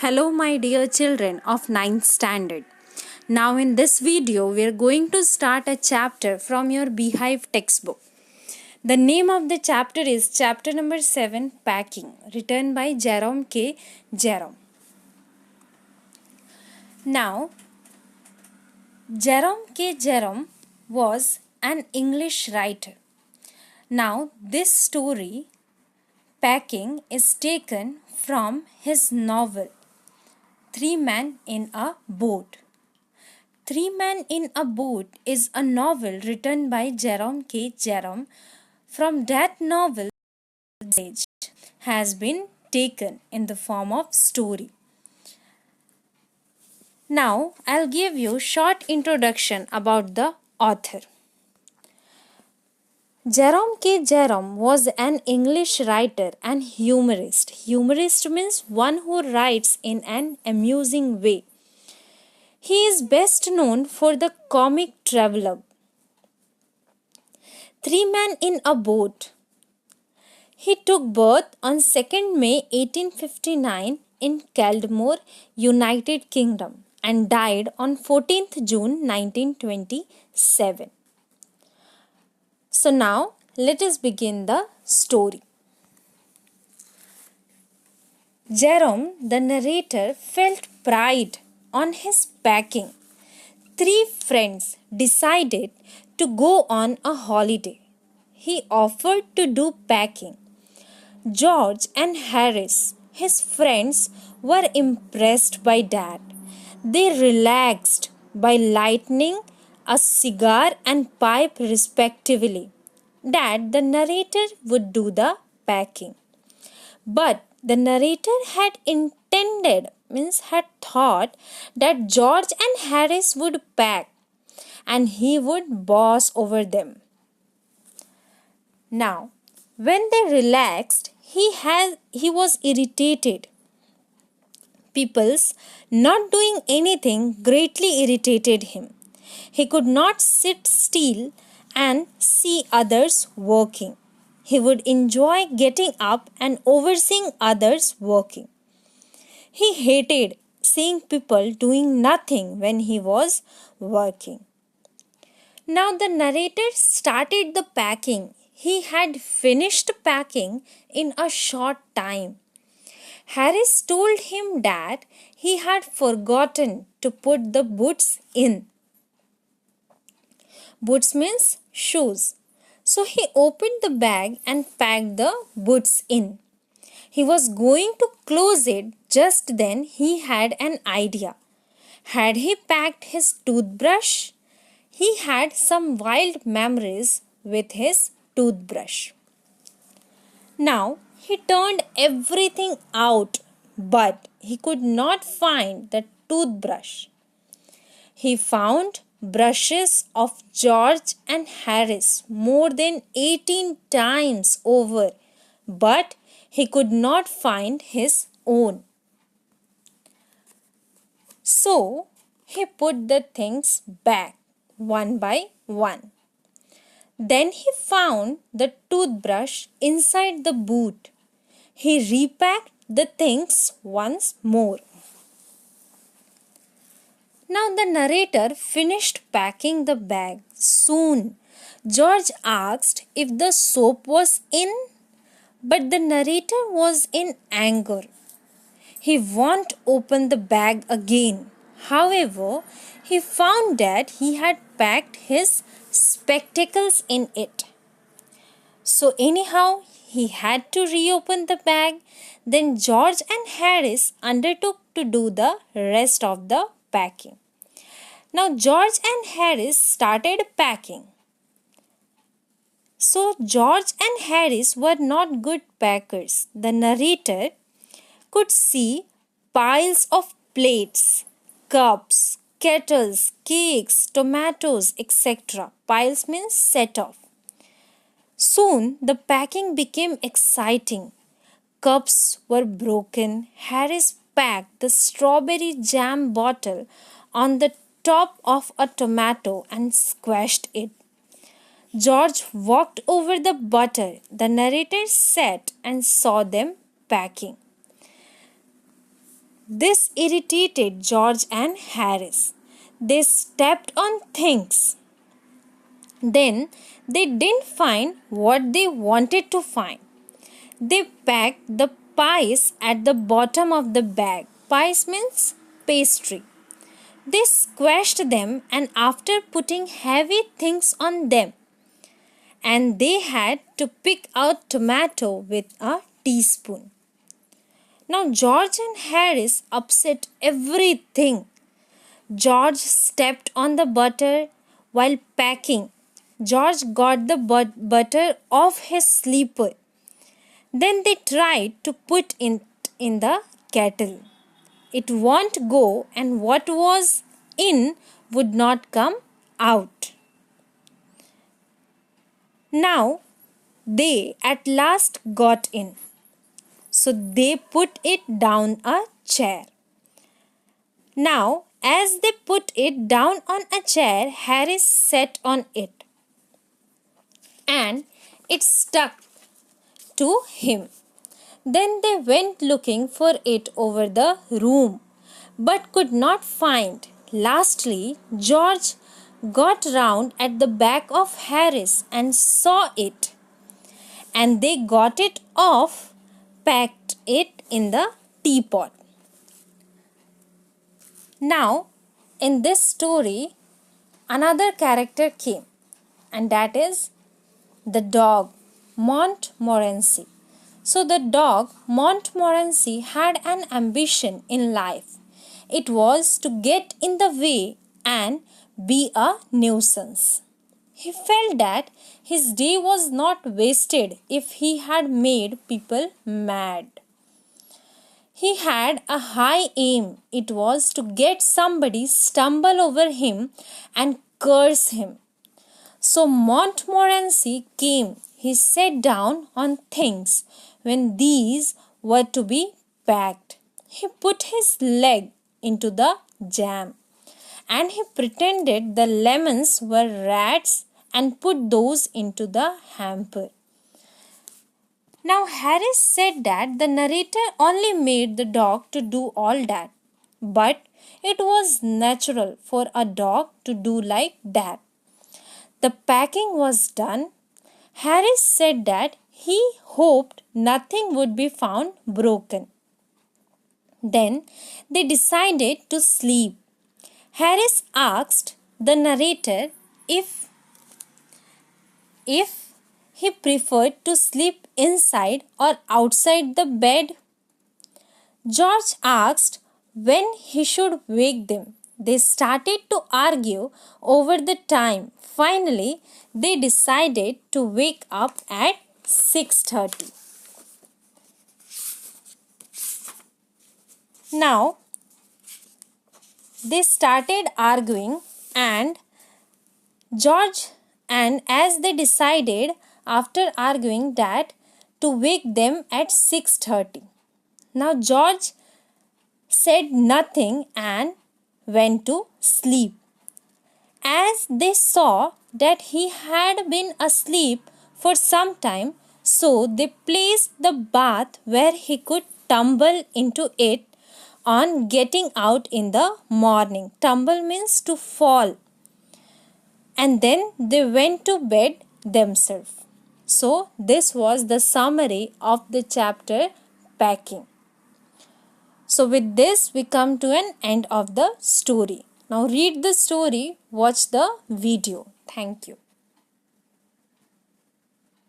Hello my dear children of ninth standard. Now in this video we are going to start a chapter from your Beehive textbook. The name of the chapter is chapter number 7 Packing, written by Jerome K. Jerome. Now Jerome K. Jerome was an English writer. Now this story Packing is taken from his novel Three Men in a Boat. Three Men in a Boat is a novel written by Jerome K. Jerome. From that novel, message has been taken in the form of story. Now, I'll give you short introduction about the author. Jerome K. Jerome was an English writer and humorist. Humorist means one who writes in an amusing way. He is best known for the comic travelogue, Three Men in a Boat. He took birth on 2nd May 1859 in Caldmore, United Kingdom and died on 14th June 1927. So now let us begin the story. Jerome, the narrator, felt pride on his packing. Three friends decided to go on a holiday. He offered to do packing. George and Harris, his friends, were impressed by that. They relaxed by lighting a cigar and pipe respectively. That the narrator would do the packing. But the narrator had thought that George and Harris would pack and he would boss over them. Now, when they relaxed, he was irritated. People's not doing anything greatly irritated him. He could not sit still and see others working. He would enjoy getting up and overseeing others working. He hated seeing people doing nothing when he was working. Now the narrator started the packing. He had finished packing in a short time. Harris told him that he had forgotten to put the boots in. Boots means shoes. So he opened the bag and packed the boots in. He was going to close it, just then he had an idea. Had he packed his toothbrush? He had some wild memories with his toothbrush. Now he turned everything out, but he could not find the toothbrush. He found brushes of George and Harris more than 18 times over, but he could not find his own. So he put the things back one by one. Then he found the toothbrush inside the boot. He repacked the things once more. Now the narrator finished packing the bag. Soon, George asked if the soap was in, but the narrator was in anger. He won't open the bag again. However, he found that he had packed his spectacles in it. So anyhow, he had to reopen the bag. Then George and Harris undertook to do the rest of the packing. Now George and Harris started packing. So George and Harris were not good packers. The narrator could see piles of plates, cups, kettles, cakes, tomatoes, etc. Piles means set off. Soon the packing became exciting. Cups were broken. Harris packed the strawberry jam bottle on the top of a tomato and squashed it. George walked over the butter. The narrator sat and saw them packing. This irritated George and Harris. They stepped on things. Then they didn't find what they wanted to find. They packed the pies at the bottom of the bag. Pies means pastry. They squashed them, and after putting heavy things on them, and they had to pick out tomato with a teaspoon. Now George and Harris upset everything. George stepped on the butter while packing. George got the butter off his slipper. Then they tried to put it in the kettle. It won't go, and what was in would not come out. Now they at last got in. So they put it down a chair. Now, as they put it down on a chair, Harris sat on it, and it stuck to him. Then they went looking for it over the room, but could not find. Lastly, George got round at the back of Harris and saw it, and they got it off, packed it in the teapot. Now, in this story, another character came, and that is the dog Montmorency. So, the dog Montmorency had an ambition in life. It was to get in the way and be a nuisance. He felt that his day was not wasted if he had made people mad. He had a high aim. It was to get somebody stumble over him and curse him. So Montmorency came. He sat down on things when these were to be packed. He put his leg into the jam, and he pretended the lemons were rats and put those into the hamper. Now Harris said that the narrator only made the dog to do all that, but it was natural for a dog to do like that. The packing was done. Harris said that he hoped nothing would be found broken. Then they decided to sleep. Harris asked the narrator if he preferred to sleep inside or outside the bed. George asked when he should wake them. They started to argue over the time. Finally, they decided to wake up at 6:30. Now, they started arguing, and as they decided after arguing that to wake them at 6:30. Now George said nothing and went to sleep. As they saw that he had been asleep for some time, so they placed the bath where he could tumble into it on getting out in the morning. Tumble means to fall. And then they went to bed themselves. So this was the summary of the chapter Packing. So with this we come to an end of the story. Now read the story, watch the video. Thank you.